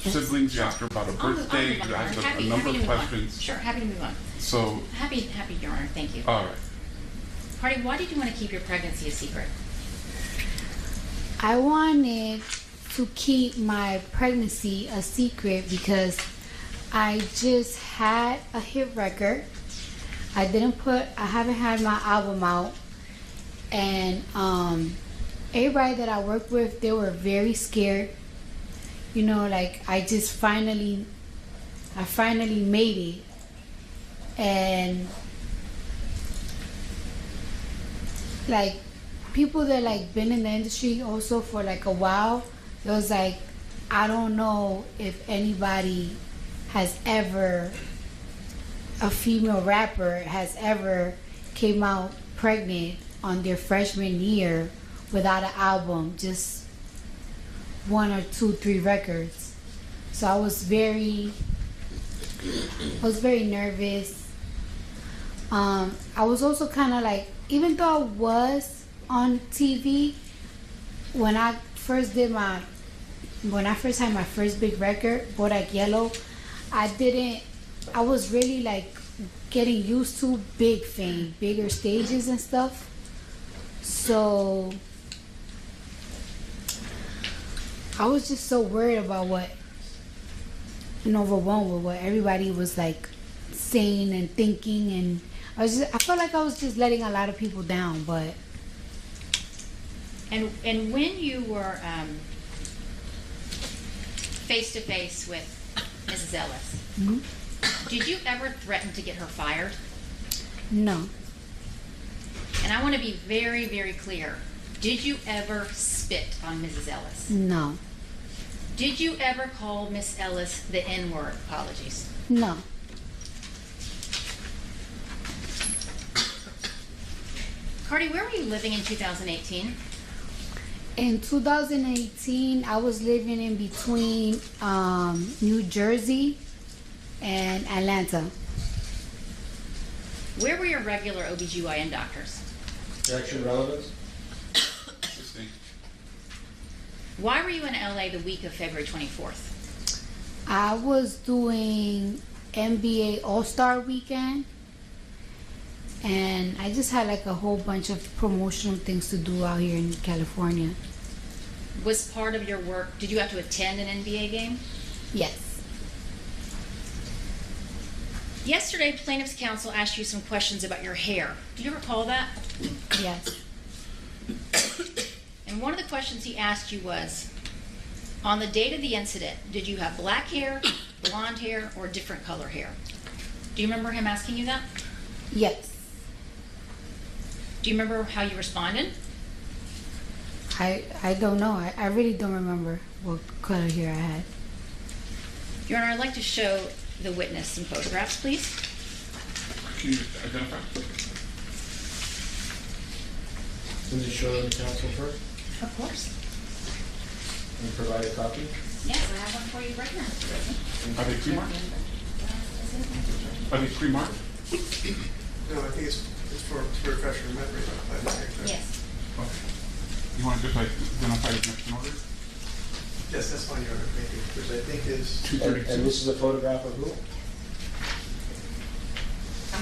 siblings, you asked her about a birthday, you asked her a number of questions. Sure, happy to move on. So. Happy, Your Honor, thank you. All right. Cardi, why did you want to keep your pregnancy a secret? I wanted to keep my pregnancy a secret because I just had a hit record. I haven't had my album out, and everybody that I worked with, they were very scared. You know, like I finally made it, and like people that like been in the industry also for like a while, it was like, I don't know if anybody has ever, a female rapper has ever came out pregnant on their freshman year without an album, just 1 or 2, 3 records. So I was very nervous. I was also kind of like, even though I was on TV, when I first had my first big record, Bodak Yellow, I was really like getting used to big fame, bigger stages and stuff. So I was just so worried about overwhelmed with what everybody was like saying and thinking, and I felt like I was just letting a lot of people down. But and when you were face to face with Mrs. Ellis, mm-hmm. Did you ever threaten to get her fired? No. And I want to be very, very clear. Did you ever spit on Mrs. Ellis? No. Did you ever call Miss Ellis the N-word? Apologies. No. Cardi, where were you living in 2018? In 2018, I was living in between New Jersey and Atlanta. Where were your regular OBGYN doctors? Action relevance? Why were you in LA the week of February 24th? I was doing NBA All-Star Weekend, and I just had like a whole bunch of promotional things to do out here in California. Was part of your work, did you have to attend an NBA game? Yes. Yesterday, plaintiff's counsel asked you some questions about your hair. Do you recall that? Yes. And one of the questions he asked you was, on the date of the incident, did you have black hair, blonde hair, or different color hair? Do you remember him asking you that? Yes. Do you remember how you responded? I don't know. I really don't remember what color hair I had. Your Honor, I'd like to show the witness some photographs, please. Can you identify? Can you show them to counsel first? Of course. And provide a copy? Yes, I have one for you right now, Mr. President. Are they pre-marked? No, I think it's for refresh your memory. Yes. Okay. You want to just like identify the next in order? Yes, that's fine, Your Honor. Thank you. Which I think is 232. And this is a photograph of who?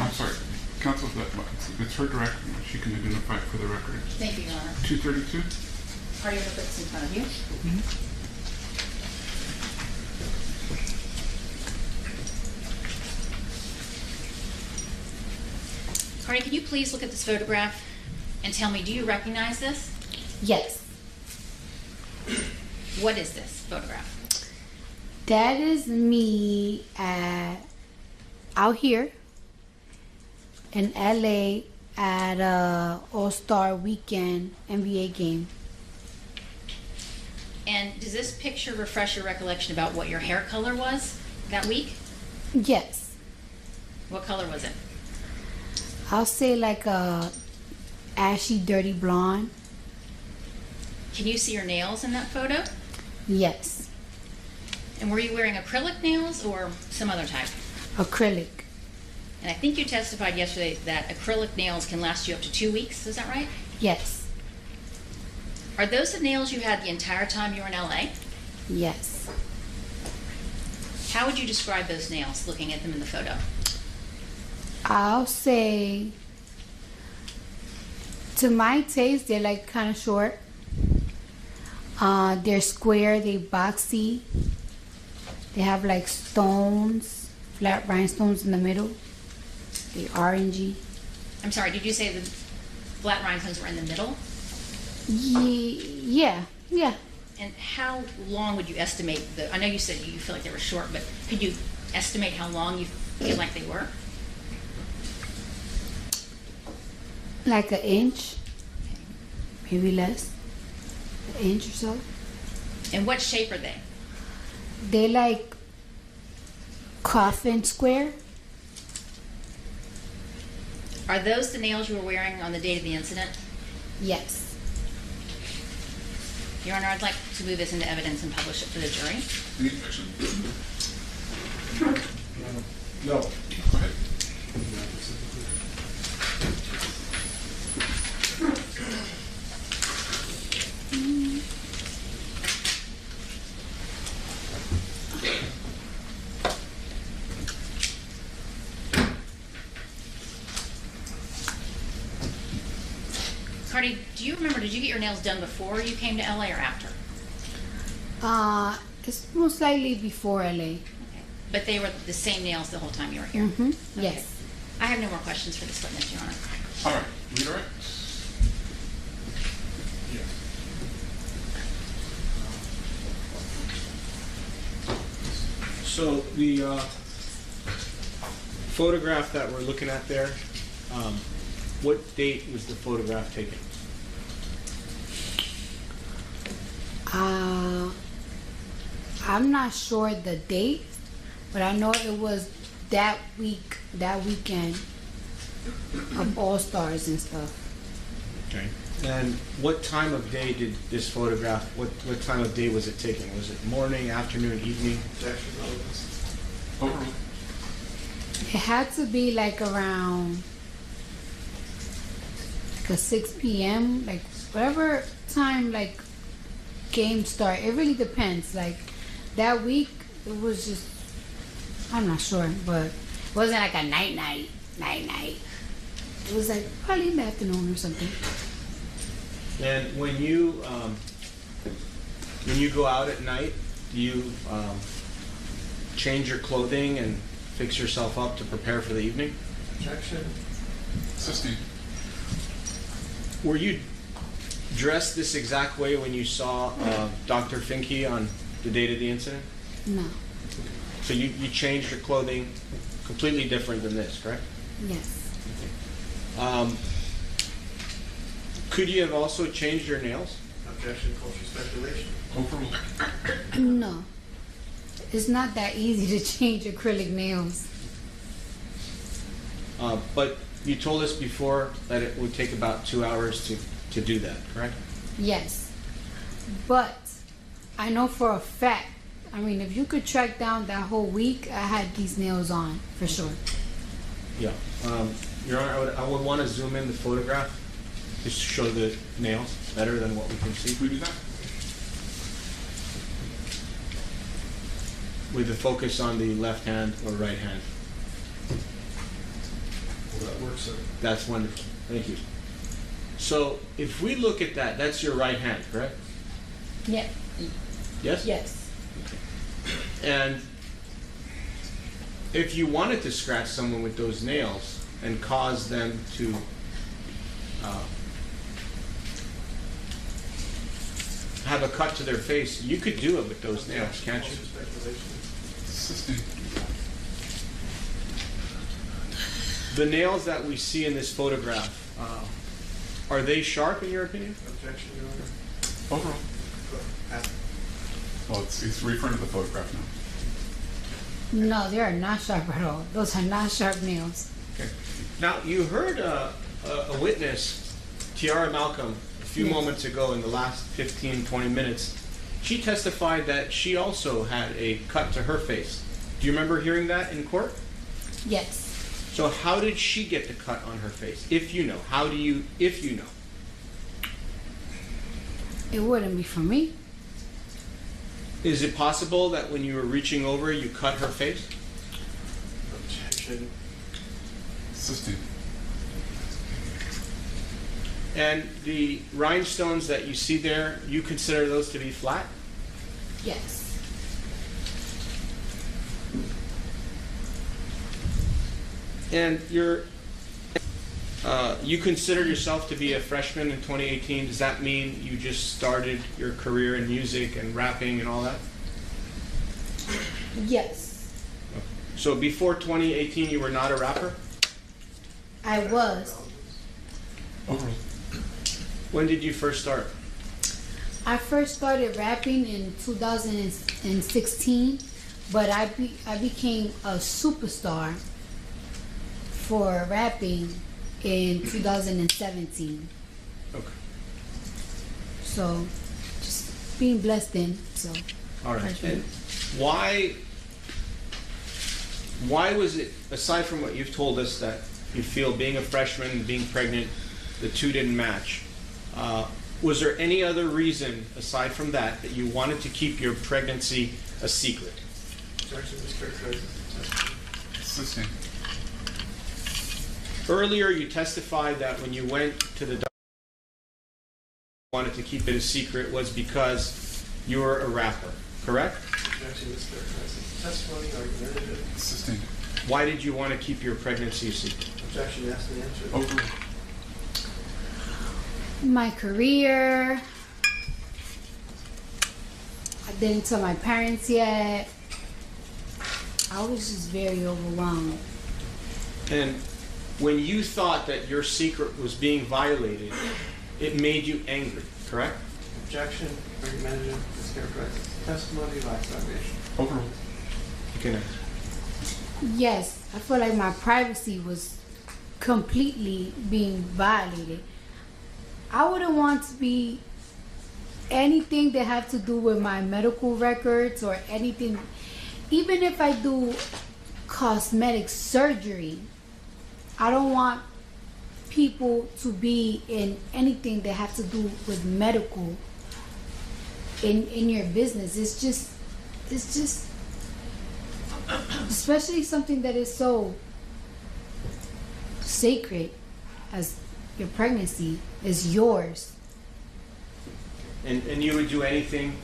I'm sorry. Counsel, it's her direction. She can identify it for the record. Thank you, Your Honor. 232? Are you going to put this in front of you? Mm-hmm. Cardi, can you please look at this photograph and tell me, do you recognize this? Yes. What is this photograph? That is me out here in LA at a All-Star Weekend NBA game. And does this picture refresh your recollection about what your hair color was that week? Yes. What color was it? I'll say like a ashy, dirty blonde. Can you see your nails in that photo? Yes. And were you wearing acrylic nails or some other type? Acrylic. And I think you testified yesterday that acrylic nails can last you up to 2 weeks. Is that right? Yes. Are those the nails you had the entire time you were in LA? Yes. How would you describe those nails, looking at them in the photo? I'll say, to my taste, they're like kind of short. They're square, they boxy. They have like stones, flat rhinestones in the middle. They orangey. I'm sorry, did you say the flat rhinestones were in the middle? Yeah. And how long would you estimate I know you said you feel like they were short, but could you estimate how long you feel like they were? Like an inch, maybe less. An inch or so. And what shape are they? They like coffin square. Are those the nails you were wearing on the date of the incident? Yes. Your Honor, I'd like to move this into evidence and publish it for the jury. Any objection? No. Go ahead. Cardi, do you remember, did you get your nails done before you came to LA or after? It's most likely before LA. Okay. But they were the same nails the whole time you were here? Mm-hmm. Okay. Yes. I have no more questions for this witness, Your Honor. All right, redirect. So the photograph that we're looking at there, what date was the photograph taken? I'm not sure the date, but I know it was that weekend of All Stars and stuff. Okay. And what time of day did this photograph, what time of day was it taken? Was it morning, afternoon, evening? Objection, relevance. Overruled. It had to be like around the 6 p.m., like whatever time like game start. It really depends. Like that week, it was just, I'm not sure, but it wasn't like a night. It was like probably in the afternoon or something. And when you go out at night, do you change your clothing and fix yourself up to prepare for the evening? Objection. Sustained. Were you dressed this exact way when you saw Dr. Finke on the date of the incident? No. So you changed your clothing completely different than this, correct? Yes. Could you have also changed your nails? Objection, cultural speculation. Overruled. No. It's not that easy to change acrylic nails. But you told us before that it would take about 2 hours to do that, correct? Yes. But I know for a fact, I mean, if you could track down that whole week, I had these nails on for sure. Yeah. Your Honor, I would want to zoom in the photograph just to show the nails better than what we can see. We do that. With the focus on the left hand or right hand. Well, that works, sir. That's wonderful. Thank you. So if we look at that, that's your right hand, correct? Yeah. Yes? Yes. And if you wanted to scratch someone with those nails and cause them to have a cut to their face, you could do it with those nails, can't you? Cultural speculation. Sustained. The nails that we see in this photograph, are they sharp in your opinion? Objection, Your Honor. Overruled. Well, it's referring to the photograph now. No, they are not sharp at all. Those are not sharp nails. Okay. Now, you heard a witness, Tiara Malcolm, a few Yes. moments ago in the last 15, 20 minutes. She testified that she also had a cut to her face. Do you remember hearing that in court? Yes. So how did she get the cut on her face? If you know. How do you, if you know? It wouldn't be for me. Is it possible that when you were reaching over, you cut her face? Objection. Sustained. And the rhinestones that you see there, you consider those to be flat? Yes. And you consider yourself to be a freshman in 2018. Does that mean you just started your career in music and rapping and all that? Yes. So before 2018, you were not a rapper? I was. Overruled. When did you first start? I first started rapping in 2016, but I became a superstar for rapping in 2017. Okay. So, just being blessed then. So, All right. freshman. And why was it, aside from what you've told us, that you feel being a freshman and being pregnant, the two didn't match? Was there any other reason, aside from that you wanted to keep your pregnancy a secret? Objection. Mischaracterizes the testimony. Sustained. Earlier, you testified that when you went to the doctor, wanted to keep it a secret was because you were a rapper, correct? Objection. Mischaracterizes the testimony. Argumentative. Sustained. Why did you want to keep your pregnancy a secret? Objection. Asked and answered. Overruled. My career. I didn't tell my parents yet. I was just very overwhelmed. And when you thought that your secret was being violated, it made you angry, correct? Objection. Argumentative. Mischaracterizes the testimony. Lacks foundation. Overruled. You can answer. Yes, I feel like my privacy was completely being violated. I wouldn't want to be anything that had to do with my medical records or anything. Even if I do cosmetic surgery, I don't want people to be in anything that has to do with medical in your business. It's just especially something that is so sacred as your pregnancy is yours. And you would do anything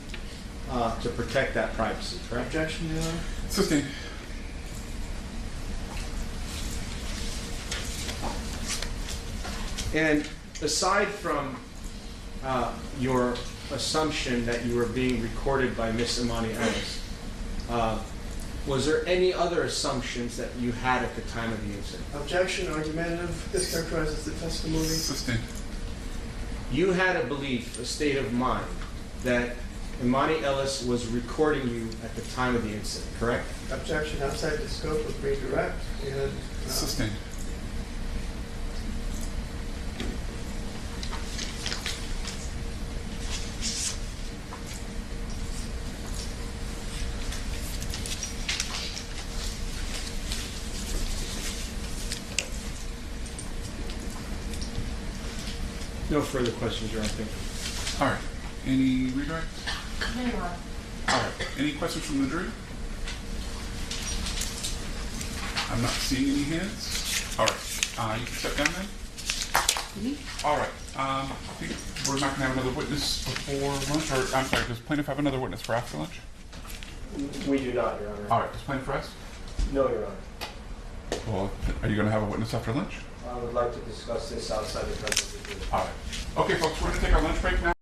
to protect that privacy, correct? Objection, Your Honor. Sustained. And aside from your assumption that you were being recorded by Miss Imani Ellis, was there any other assumptions that you had at the time of the incident? Objection. Argumentative. Mischaracterizes the testimony. Sustained. You had a belief, a state of mind, that Imani Ellis was recording you at the time of the incident, correct? Objection. Outside the scope of redirect. And Sustained. No further questions, Your Honor. Thank you. All right. Any redirect? All right. Any questions from the jury? I'm not seeing any hands. All right. You can step down then. All right. I think we're not going to have another witness before lunch. Or I'm sorry. Does plaintiff have another witness for after lunch? We do not, Your Honor. All right. Does plaintiff rest? No, Your Honor. Well, are you going to have a witness after lunch? I would like to discuss this outside the presence of the jury. All right. Okay, folks. We're going to take our lunch break now.